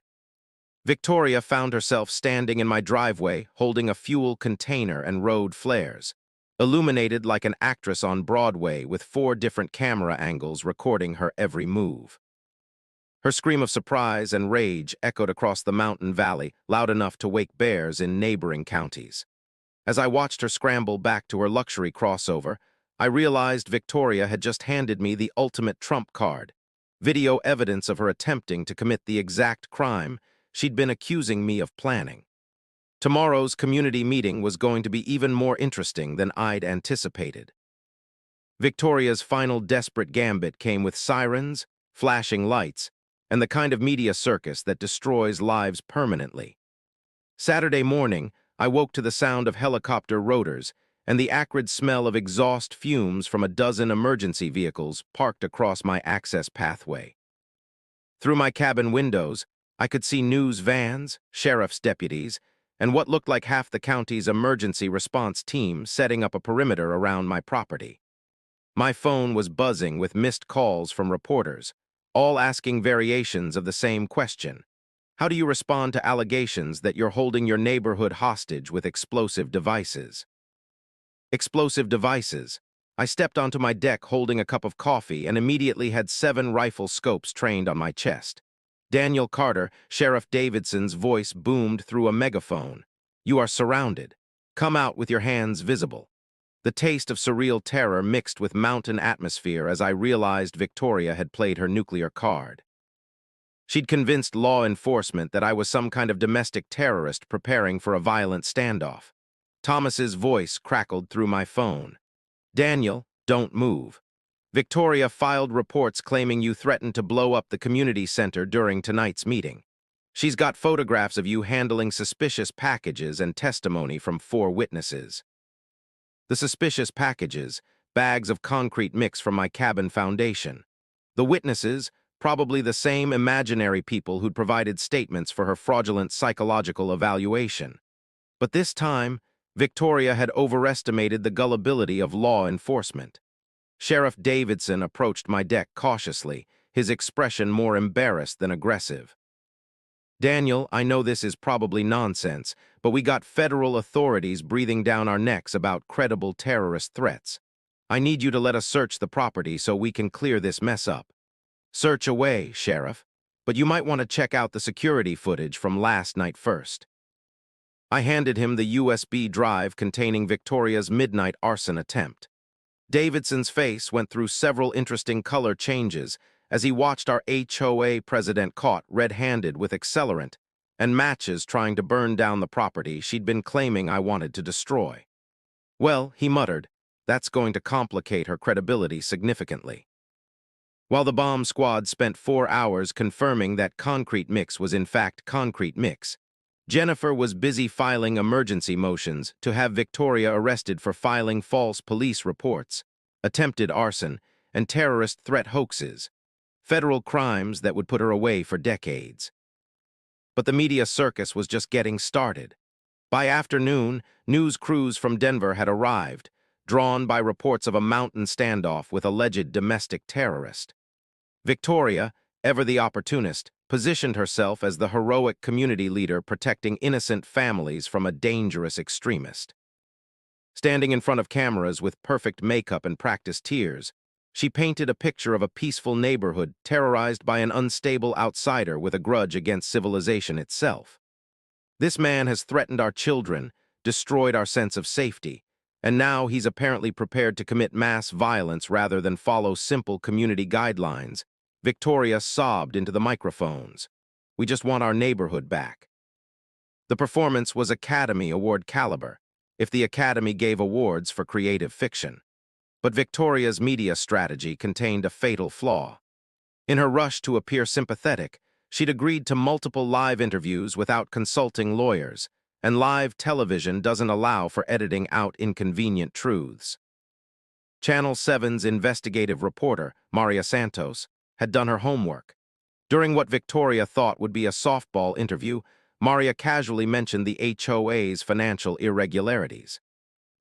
Victoria found herself standing in my driveway holding a fuel container and road flares, illuminated like an actress on Broadway with 4 different camera angles recording her every move. Her scream of surprise and rage echoed across the mountain valley, loud enough to wake bears in neighboring counties. As I watched her scramble back to her luxury crossover, I realized Victoria had just handed me the ultimate trump card, video evidence of her attempting to commit the exact crime she'd been accusing me of planning. Tomorrow's community meeting was going to be even more interesting than I'd anticipated. Victoria's final desperate gambit came with sirens, flashing lights, and the kind of media circus that destroys lives permanently. Saturday morning, I woke to the sound of helicopter rotors and the acrid smell of exhaust fumes from a dozen emergency vehicles parked across my access pathway. Through my cabin windows, I could see news vans, sheriff's deputies, and what looked like half the county's emergency response team setting up a perimeter around my property. My phone was buzzing with missed calls from reporters, all asking variations of the same question. How do you respond to allegations that you're holding your neighborhood hostage with explosive devices? Explosive devices. I stepped onto my deck holding a cup of coffee and immediately had 7 rifle scopes trained on my chest. Daniel Carter, Sheriff Davidson's voice boomed through a megaphone. You are surrounded. Come out with your hands visible. The taste of surreal terror mixed with mountain atmosphere as I realized Victoria had played her nuclear card. She'd convinced law enforcement that I was some kind of domestic terrorist preparing for a violent standoff. Thomas's voice crackled through my phone. Daniel, don't move. Victoria filed reports claiming you threatened to blow up the community center during tonight's meeting. She's got photographs of you handling suspicious packages and testimony from 4 witnesses. The suspicious packages, bags of concrete mix from my cabin foundation. The witnesses, probably the same imaginary people who'd provided statements for her fraudulent psychological evaluation. But this time, Victoria had overestimated the gullibility of law enforcement. Sheriff Davidson approached my deck cautiously, his expression more embarrassed than aggressive. Daniel, I know this is probably nonsense, but we got federal authorities breathing down our necks about credible terrorist threats. I need you to let us search the property so we can clear this mess up. Search away, Sheriff, but you might want to check out the security footage from last night first. I handed him the USB drive containing Victoria's midnight arson attempt. Davidson's face went through several interesting color changes as he watched our HOA president caught red-handed with accelerant and matches trying to burn down the property she'd been claiming I wanted to destroy. Well, he muttered, that's going to complicate her credibility significantly. While the bomb squad spent 4 hours confirming that concrete mix was in fact concrete mix, Jennifer was busy filing emergency motions to have Victoria arrested for filing false police reports, attempted arson, and terrorist threat hoaxes, federal crimes that would put her away for decades. But the media circus was just getting started. By afternoon, news crews from Denver had arrived, drawn by reports of a mountain standoff with alleged domestic terrorist. Victoria, ever the opportunist, positioned herself as the heroic community leader protecting innocent families from a dangerous extremist. Standing in front of cameras with perfect makeup and practiced tears, She painted a picture of a peaceful neighborhood terrorized by an unstable outsider with a grudge against civilization itself. This man has threatened our children, destroyed our sense of safety, and now he's apparently prepared to commit mass violence rather than follow simple community guidelines. Victoria sobbed into the microphones. We just want our neighborhood back. The performance was Academy Award caliber, if the Academy gave awards for creative fiction. But Victoria's media strategy contained a fatal flaw. In her rush to appear sympathetic, she'd agreed to multiple live interviews without consulting lawyers, and live television doesn't allow for editing out inconvenient truths. Channel 7's investigative reporter, Maria Santos, had done her homework. During what Victoria thought would be a softball interview, Maria casually mentioned the HOA's financial irregularities.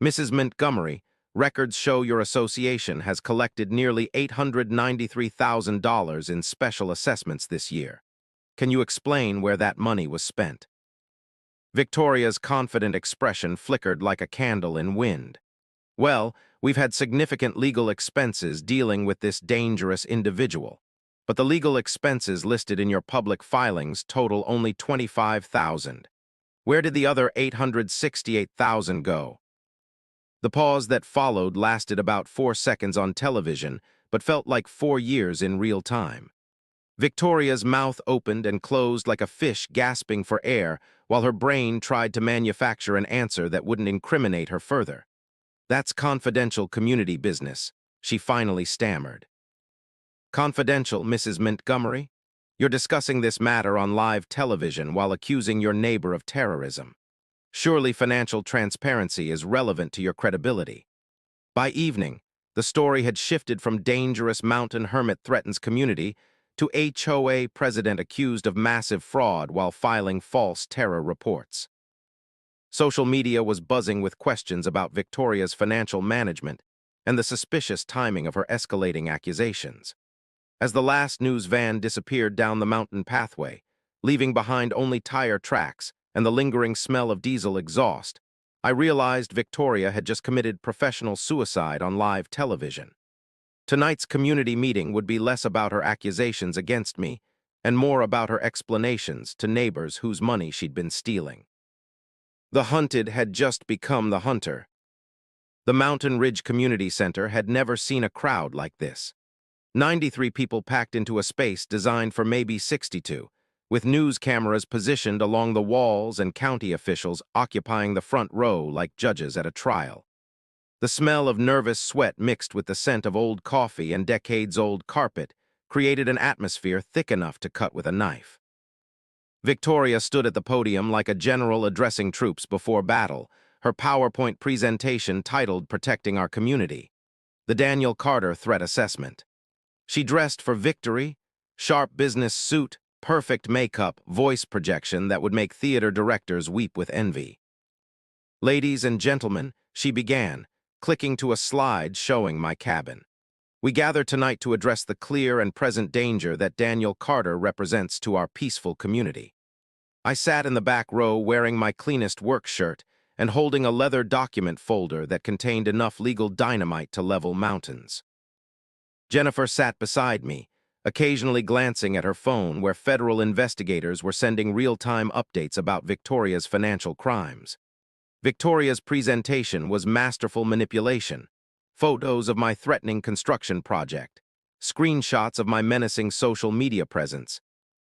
Mrs. Montgomery, records show your association has collected nearly $893,000 in special assessments this year. Can you explain where that money was spent? Victoria's confident expression flickered like a candle in wind. Well, we've had significant legal expenses dealing with this dangerous individual, but the legal expenses listed in your public filings total only $25,000. Where did the other $868,000 go? The pause that followed lasted about 4 seconds on television, but felt like 4 years in real time. Victoria's mouth opened and closed like a fish gasping for air, while her brain tried to manufacture an answer that wouldn't incriminate her further. That's confidential community business, she finally stammered. Confidential, Mrs. Montgomery? You're discussing this matter on live television while accusing your neighbor of terrorism. Surely financial transparency is relevant to your credibility. By evening, the story had shifted from dangerous mountain hermit threatens community to HOA president accused of massive fraud while filing false terror reports. Social media was buzzing with questions about Victoria's financial management and the suspicious timing of her escalating accusations. As the last news van disappeared down the mountain pathway, leaving behind only tire tracks and the lingering smell of diesel exhaust, I realized Victoria had just committed professional suicide on live television. Tonight's community meeting would be less about her accusations against me and more about her explanations to neighbors whose money she'd been stealing. The hunted had just become the hunter. The Mountain Ridge Community Center had never seen a crowd like this. 93 people packed into a space designed for maybe 62, with news cameras positioned along the walls and county officials occupying the front row like judges at a trial. The smell of nervous sweat mixed with the scent of old coffee and decades-old carpet created an atmosphere thick enough to cut with a knife. Victoria stood at the podium like a general addressing troops before battle, her PowerPoint presentation titled Protecting Our Community, the Daniel Carter Threat Assessment. She dressed for victory, sharp business suit, perfect makeup, voice projection that would make theater directors weep with envy. Ladies and gentlemen, she began, clicking to a slide showing my cabin. We gather tonight to address the clear and present danger that Daniel Carter represents to our peaceful community. I sat in the back row wearing my cleanest work shirt and holding a leather document folder that contained enough legal dynamite to level mountains. Jennifer sat beside me, occasionally glancing at her phone where federal investigators were sending real-time updates about Victoria's financial crimes. Victoria's presentation was masterful manipulation, photos of my threatening construction project, screenshots of my menacing social media presence,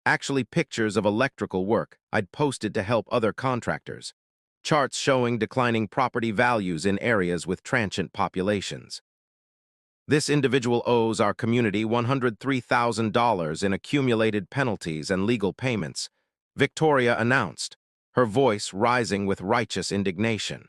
actually pictures of electrical work I'd posted to help other contractors, charts showing declining property values in areas with transient populations. This individual owes our community $103,000 in accumulated penalties and legal payments, Victoria announced, her voice rising with righteous indignation.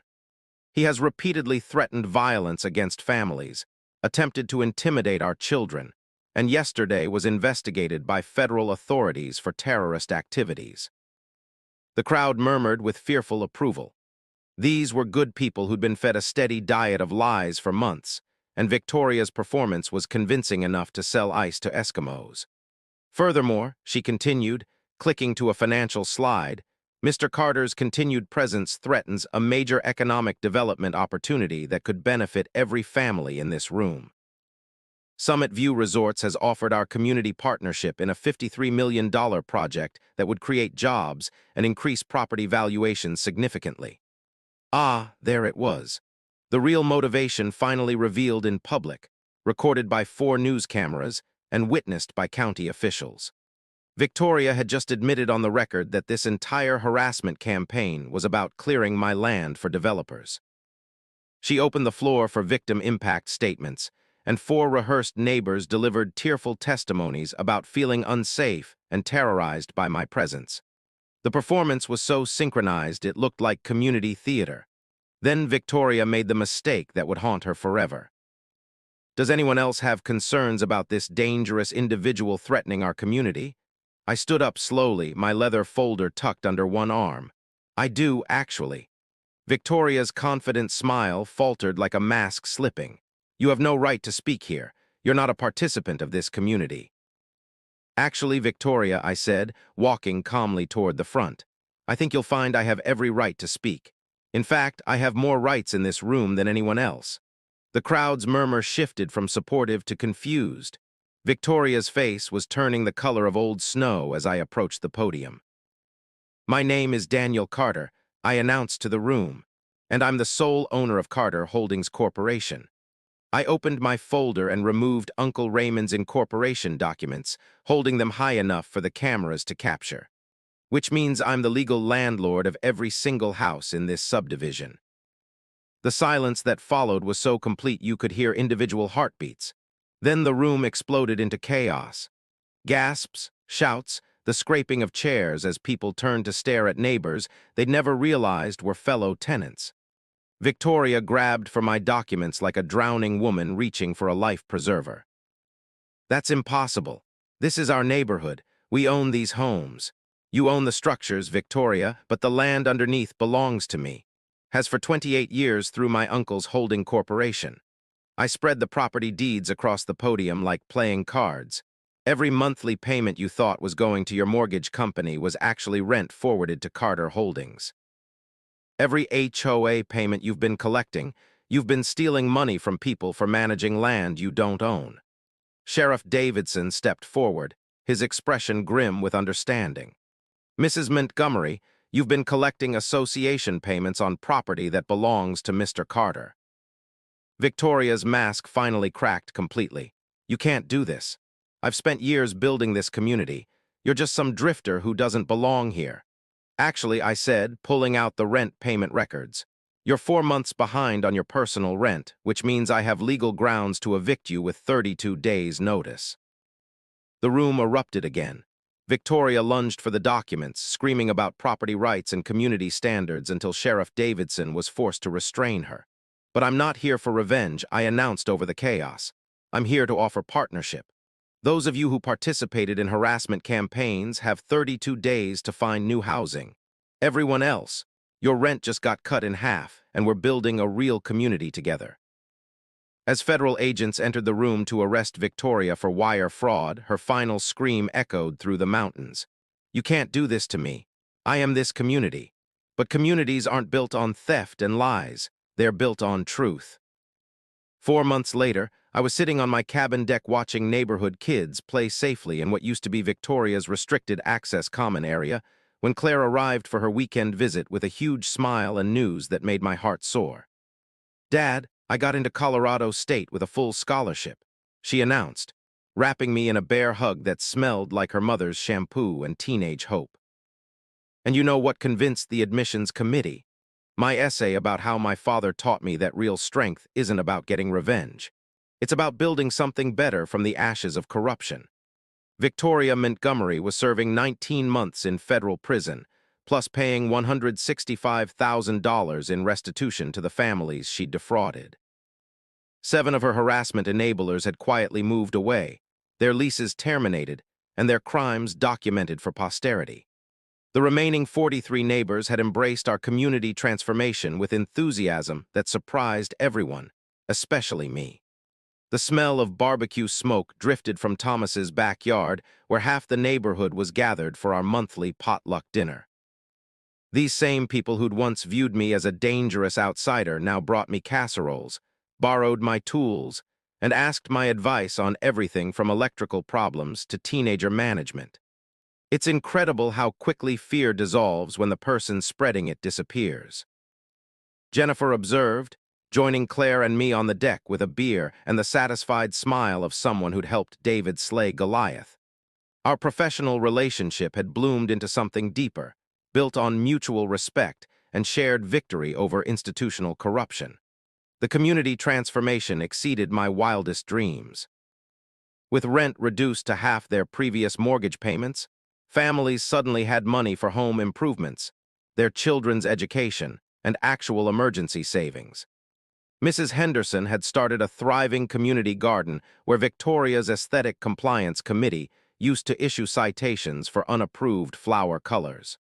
He has repeatedly threatened violence against families, attempted to intimidate our children, and yesterday was investigated by federal authorities for terrorist activities. The crowd murmured with fearful approval. These were good people who'd been fed a steady diet of lies for months, and Victoria's performance was convincing enough to sell ice to Eskimos. Furthermore, she continued, clicking to a financial slide, Mr. Carter's continued presence threatens a major economic development opportunity that could benefit every family in this room. Summit View Resorts has offered our community partnership in a $53 million project that would create jobs and increase property valuations significantly. Ah, there it was. The real motivation finally revealed in public, recorded by 4 news cameras and witnessed by county officials. Victoria had just admitted on the record that this entire harassment campaign was about clearing my land for developers. She opened the floor for victim impact statements, and 4 rehearsed neighbors delivered tearful testimonies about feeling unsafe and terrorized by my presence. The performance was so synchronized it looked like community theater. Then Victoria made the mistake that would haunt her forever. Does anyone else have concerns about this dangerous individual threatening our community? I stood up slowly, my leather folder tucked under one arm. I do, actually. Victoria's confident smile faltered like a mask slipping. You have no right to speak here. You're not a participant of this community. Actually, Victoria, I said, walking calmly toward the front. I think you'll find I have every right to speak. In fact, I have more rights in this room than anyone else. The crowd's murmur shifted from supportive to confused. Victoria's face was turning the color of old snow as I approached the podium. My name is Daniel Carter, I announced to the room, and I'm the sole owner of Carter Holdings Corporation. I opened my folder and removed Uncle Raymond's incorporation documents, holding them high enough for the cameras to capture. Which means I'm the legal landlord of every single house in this subdivision. The silence that followed was so complete you could hear individual heartbeats. Then the room exploded into chaos. Gasps, shouts, the scraping of chairs as people turned to stare at neighbors they'd never realized were fellow tenants. Victoria grabbed for my documents like a drowning woman reaching for a life preserver. That's impossible. This is our neighborhood. We own these homes. You own the structures, Victoria, but the land underneath belongs to me. Has for 28 years through my uncle's holding corporation. I spread the property deeds across the podium like playing cards. Every monthly payment you thought was going to your mortgage company was actually rent forwarded to Carter Holdings. Every HOA payment you've been collecting, you've been stealing money from people for managing land you don't own. Sheriff Davidson stepped forward, his expression grim with understanding. Mrs. Montgomery, you've been collecting association payments on property that belongs to Mr. Carter. Victoria's mask finally cracked completely. You can't do this. I've spent years building this community. You're just some drifter who doesn't belong here. Actually, I said, pulling out the rent payment records. You're 4 months behind on your personal rent, which means I have legal grounds to evict you with 32 days' notice. The room erupted again. Victoria lunged for the documents, screaming about property rights and community standards until Sheriff Davidson was forced to restrain her. But I'm not here for revenge, I announced over the chaos. I'm here to offer partnership. Those of you who participated in harassment campaigns have 32 days to find new housing. Everyone else, your rent just got cut in half, and we're building a real community together. As federal agents entered the room to arrest Victoria for wire fraud, her final scream echoed through the mountains. You can't do this to me. I am this community. But communities aren't built on theft and lies. They're built on truth. 4 months later, I was sitting on my cabin deck watching neighborhood kids play safely in what used to be Victoria's restricted access common area when Claire arrived for her weekend visit with a huge smile and news that made my heart soar. Dad, I got into Colorado State with a full scholarship, she announced, wrapping me in a bear hug that smelled like her mother's shampoo and teenage hope. And you know what convinced the admissions committee? My essay about how my father taught me that real strength isn't about getting revenge. It's about building something better from the ashes of corruption. Victoria Montgomery was serving 19 months in federal prison, plus paying $165,000 in restitution to the families she'd defrauded. 7 of her harassment enablers had quietly moved away, their leases terminated, and their crimes documented for posterity. The remaining 43 neighbors had embraced our community transformation with enthusiasm that surprised everyone, especially me. The smell of barbecue smoke drifted from Thomas's backyard, where half the neighborhood was gathered for our monthly potluck dinner. These same people who'd once viewed me as a dangerous outsider now brought me casseroles, borrowed my tools, and asked my advice on everything from electrical problems to teenager management. It's incredible how quickly fear dissolves when the person spreading it disappears. Jennifer observed, joining Claire and me on the deck with a beer and the satisfied smile of someone who'd helped David slay Goliath. Our professional relationship had bloomed into something deeper, built on mutual respect and shared victory over institutional corruption. The community transformation exceeded my wildest dreams. With rent reduced to half their previous mortgage payments, families suddenly had money for home improvements, their children's education, and actual emergency savings. Mrs. Henderson had started a thriving community garden where Victoria's Aesthetic Compliance Committee used to issue citations for unapproved flower colors.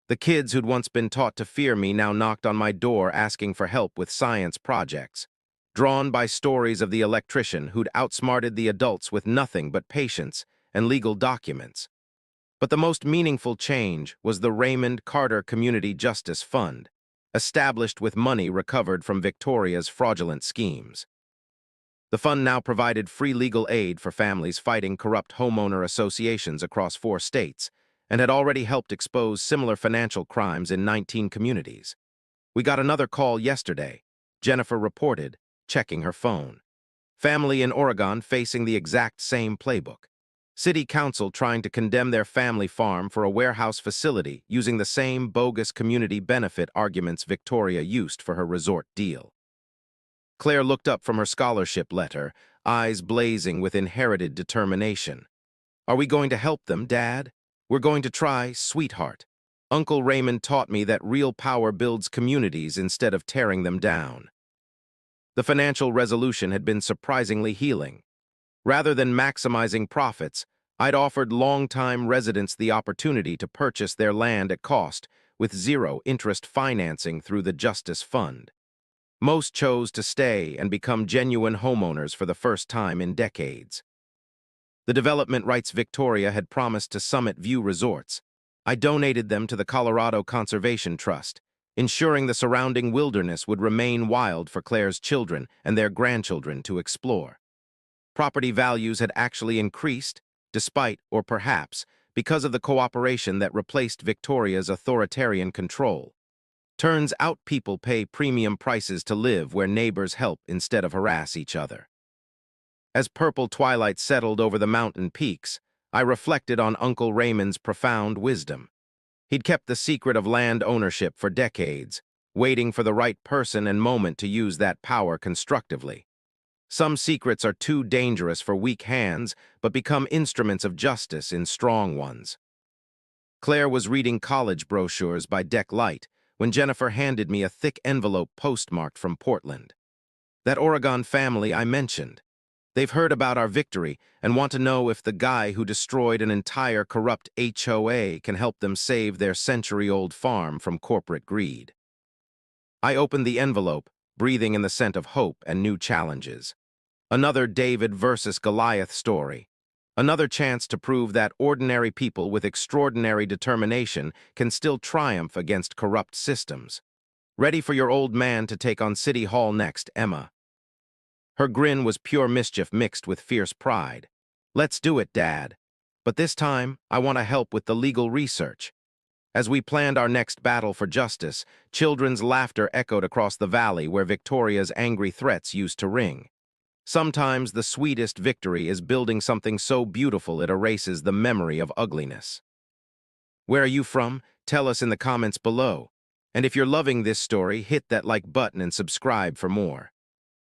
The kids who'd once been taught to fear me now knocked on my door asking for help with science projects, drawn by stories of the electrician who'd outsmarted the adults with nothing but patience and legal documents. But the most meaningful change was the Raymond Carter Community Justice Fund, established with money recovered from Victoria's fraudulent schemes. The fund now provided free legal aid for families fighting corrupt homeowner associations across 4 states, and had already helped expose similar financial crimes in 19 communities. We got another call yesterday, Jennifer reported, checking her phone. Family in Oregon facing the exact same playbook. City council trying to condemn their family farm for a warehouse facility using the same bogus community benefit arguments Victoria used for her resort deal. Claire looked up from her scholarship letter, eyes blazing with inherited determination. Are we going to help them, Dad? We're going to try, sweetheart. Uncle Raymond taught me that real power builds communities instead of tearing them down. The financial resolution had been surprisingly healing. Rather than maximizing profits, I'd offered long-time residents the opportunity to purchase their land at cost with zero-interest financing through the Justice Fund. Most chose to stay and become genuine homeowners for the first time in decades. The development rights Victoria had promised to Summit View Resorts. I donated them to the Colorado Conservation Trust, ensuring the surrounding wilderness would remain wild for Claire's children and their grandchildren to explore. Property values had actually increased, despite, or perhaps, because of the cooperation that replaced Victoria's authoritarian control. Turns out people pay premium prices to live where neighbors help instead of harass each other. As purple twilight settled over the mountain peaks, I reflected on Uncle Raymond's profound wisdom. He'd kept the secret of land ownership for decades, waiting for the right person and moment to use that power constructively. Some secrets are too dangerous for weak hands, but become instruments of justice in strong ones. Claire was reading college brochures by deck light when Jennifer handed me a thick envelope postmarked from Portland. That Oregon family I mentioned. They've heard about our victory and want to know if the guy who destroyed an entire corrupt HOA can help them save their century-old farm from corporate greed. I opened the envelope, breathing in the scent of hope and new challenges. Another David versus Goliath story. Another chance to prove that ordinary people with extraordinary determination can still triumph against corrupt systems. Ready for your old man to take on City Hall next, Emma. Her grin was pure mischief mixed with fierce pride. Let's do it, Dad. But this time, I want to help with the legal research. As we planned our next battle for justice, children's laughter echoed across the valley where Victoria's angry threats used to ring. Sometimes the sweetest victory is building something so beautiful it erases the memory of ugliness. Where are you from? Tell us in the comments below. And if you're loving this story, hit that like button and subscribe for more.